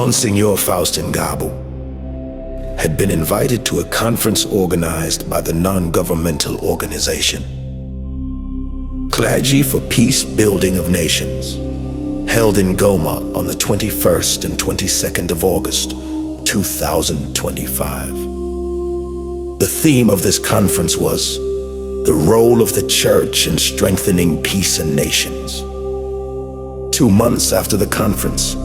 Monsignor Faustin Ngabu had been invited to a conference organized by the non-governmental organization Clergy for Peace Building of Nations, held in Goma on the 21st and 22nd of August, 2025. The theme of this conference was the role of the church in strengthening peace in nations. 2 months after the conference,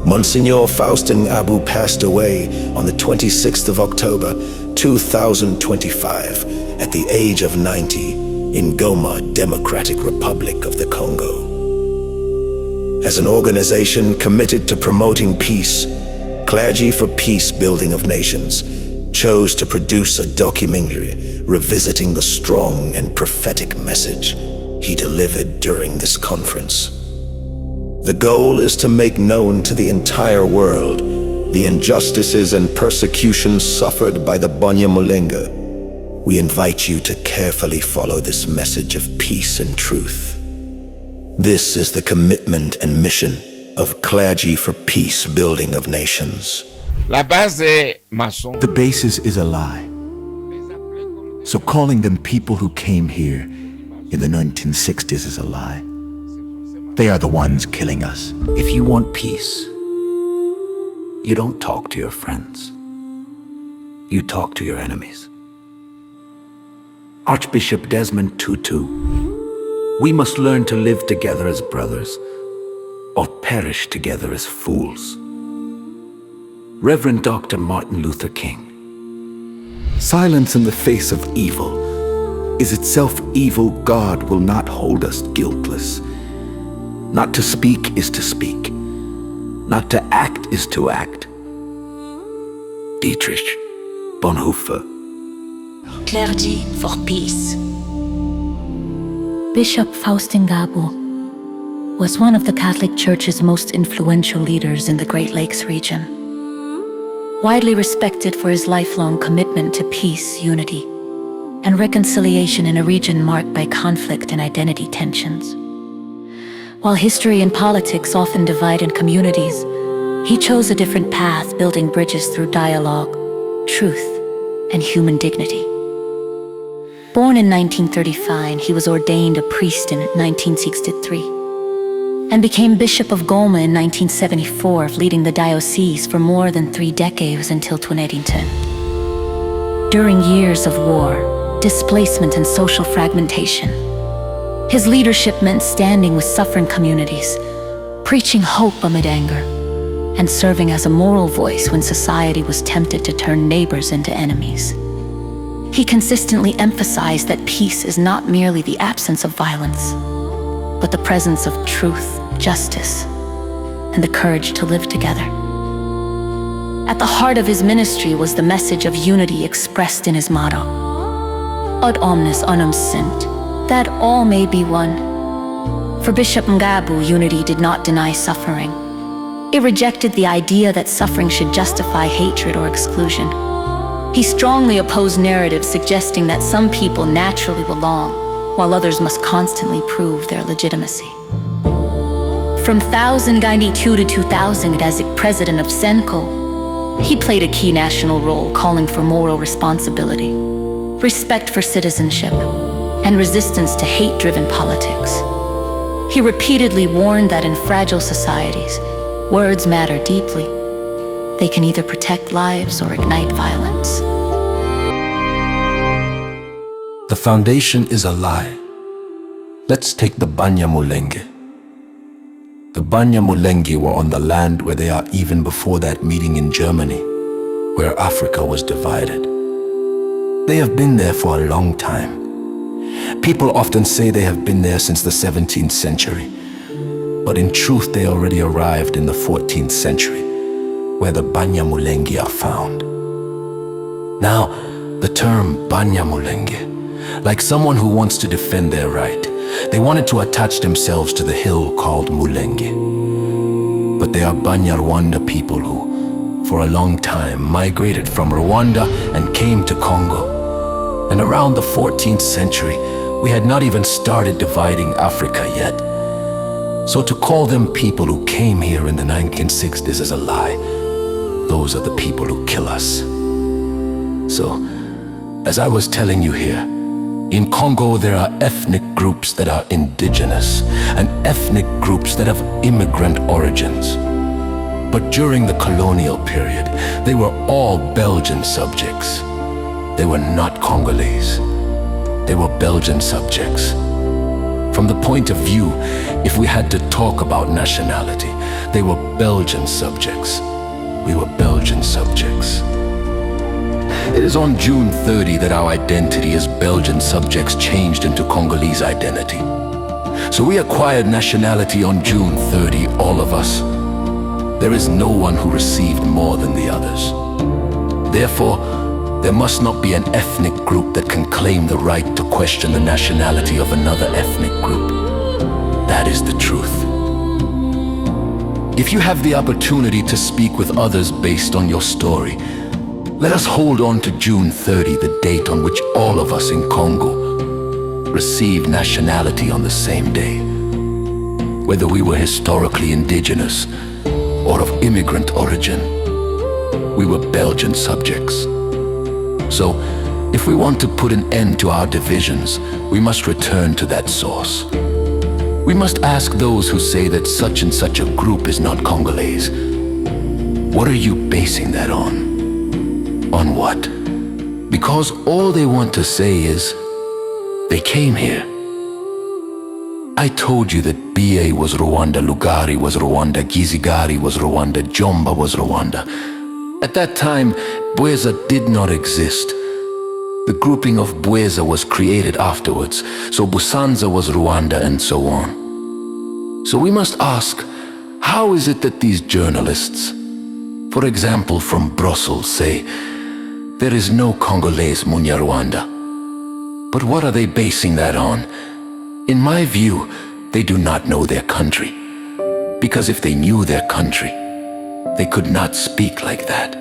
Monsignor Faustin Ngabu passed away on the 26th of October, 2025, at the age of 90 in Goma, Democratic Republic of the Congo. As an organization committed to promoting peace, Clergy for Peace Building of Nations chose to produce a documentary revisiting the strong and prophetic message he delivered during this conference. The goal is to make known to the entire world the injustices and persecutions suffered by the Banyamulenge. We invite you to carefully follow this message of peace and truth. This is the commitment and mission of Clergy for Peace Building of Nations. The basis is a lie. So calling them people who came here in the 1960s is a lie. They are the ones killing us. If you want peace, you don't talk to your friends. You talk to your enemies. Archbishop Desmond Tutu, we must learn to live together as brothers or perish together as fools. Reverend Dr. Martin Luther King. Silence in the face of evil is itself evil. God will not hold us guiltless. Not to speak is to speak. Not to act is to act. Dietrich Bonhoeffer. Clergy for Peace. Bishop Faustin Ngabu was one of the Catholic Church's most influential leaders in the Great Lakes region. Widely respected for his lifelong commitment to peace, unity, and reconciliation in a region marked by conflict and identity tensions. While history and politics often divided communities, he chose a different path, building bridges through dialogue, truth, and human dignity. Born in 1935, he was ordained a priest in 1963 and became Bishop of Goma in 1974, leading the diocese for more than 3 decades until 2010. During years of war, displacement, and social fragmentation, his leadership meant standing with suffering communities, preaching hope amid anger, and serving as a moral voice when society was tempted to turn neighbors into enemies. He consistently emphasized that peace is not merely the absence of violence, but the presence of truth, justice, and the courage to live together. At the heart of his ministry was the message of unity expressed in his motto, Ad omnes unum sint, that all may be one. For Bishop Ngabu, unity did not deny suffering. It rejected the idea that suffering should justify hatred or exclusion. He strongly opposed narratives suggesting that some people naturally belong, while others must constantly prove their legitimacy. From 1092 to 2000 as president of Senko, he played a key national role, calling for moral responsibility, respect for citizenship, and resistance to hate-driven politics. He repeatedly warned that in fragile societies, words matter deeply. They can either protect lives or ignite violence. The foundation is a lie. Let's take the Banyamulenge. The Banyamulenge were on the land where they are even before that meeting in Germany, where Africa was divided. They have been there for a long time. People often say they have been there since the 17th century, but in truth they already arrived in the 14th century, where the Banyamulenge are found. Now, the term Banyamulenge, like someone who wants to defend their right, they wanted to attach themselves to the hill called Mulenge. But they are Banyarwanda people who, for a long time, migrated from Rwanda and came to Congo. And around the 14th century, we had not even started dividing Africa yet. So to call them people who came here in the 1960s is a lie, those are the people who kill us. So, as I was telling you here, in Congo there are ethnic groups that are indigenous and ethnic groups that have immigrant origins. But during the colonial period, they were all Belgian subjects. They were not Congolese. They were Belgian subjects. From the point of view, if we had to talk about nationality, they were Belgian subjects. We were Belgian subjects. It is on June 30 that our identity as Belgian subjects changed into Congolese identity. So we acquired nationality on June 30, all of us. There is no one who received more than the others. Therefore, there must not be an ethnic group that can claim the right to question the nationality of another ethnic group. That is the truth. If you have the opportunity to speak with others based on your story, let us hold on to June 30, the date on which all of us in Congo received nationality on the same day. Whether we were historically indigenous or of immigrant origin, we were Belgian subjects. So, if we want to put an end to our divisions, we must return to that source. We must ask those who say that such and such a group is not Congolese, what are you basing that on? On what? Because all they want to say is, they came here. I told you that BA was Rwanda, Lugari was Rwanda, Gizigari was Rwanda, Jomba was Rwanda. At that time, Bweza did not exist. The grouping of Bweza was created afterwards, so Busanza was Rwanda and so on. So we must ask, how is it that these journalists, for example from Brussels, say, there is no Congolese Munyarwanda? But what are they basing that on? In my view, they do not know their country. Because if they knew their country, they could not speak like that.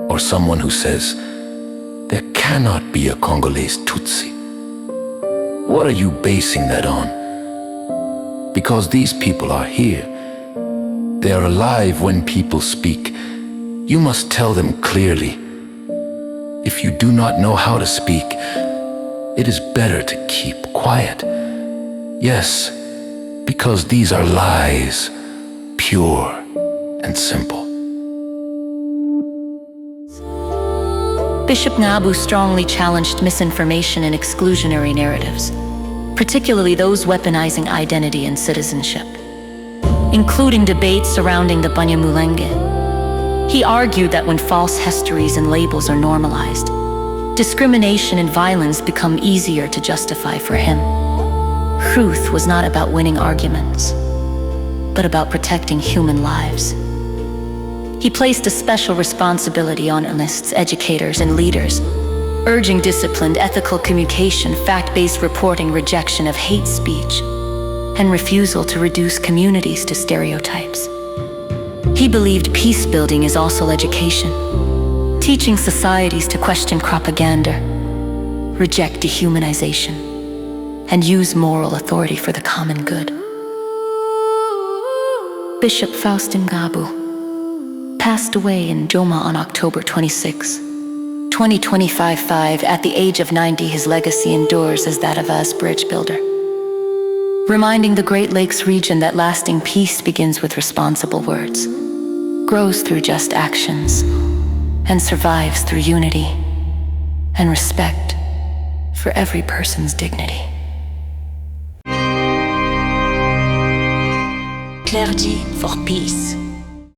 Or someone who says, there cannot be a Congolese Tutsi. What are you basing that on? Because these people are here. They are alive when people speak. You must tell them clearly. If you do not know how to speak, it is better to keep quiet. Yes, because these are lies, pure and simple. Bishop Ngabu strongly challenged misinformation and exclusionary narratives, particularly those weaponizing identity and citizenship, including debates surrounding the Banyamulenge. He argued that when false histories and labels are normalized, discrimination and violence become easier to justify for him. Truth was not about winning arguments, but about protecting human lives. He placed a special responsibility on journalists, educators, and leaders, urging disciplined, ethical communication, fact-based reporting, rejection of hate speech, and refusal to reduce communities to stereotypes. He believed peace building is also education, teaching societies to question propaganda, reject dehumanization, and use moral authority for the common good. Bishop Faustin Ngabu passed away in Joma on October 26, 2025. At the age of 90, his legacy endures as that of a bridge builder, reminding the Great Lakes region that lasting peace begins with responsible words, grows through just actions, and survives through unity and respect for every person's dignity. Clergy for peace.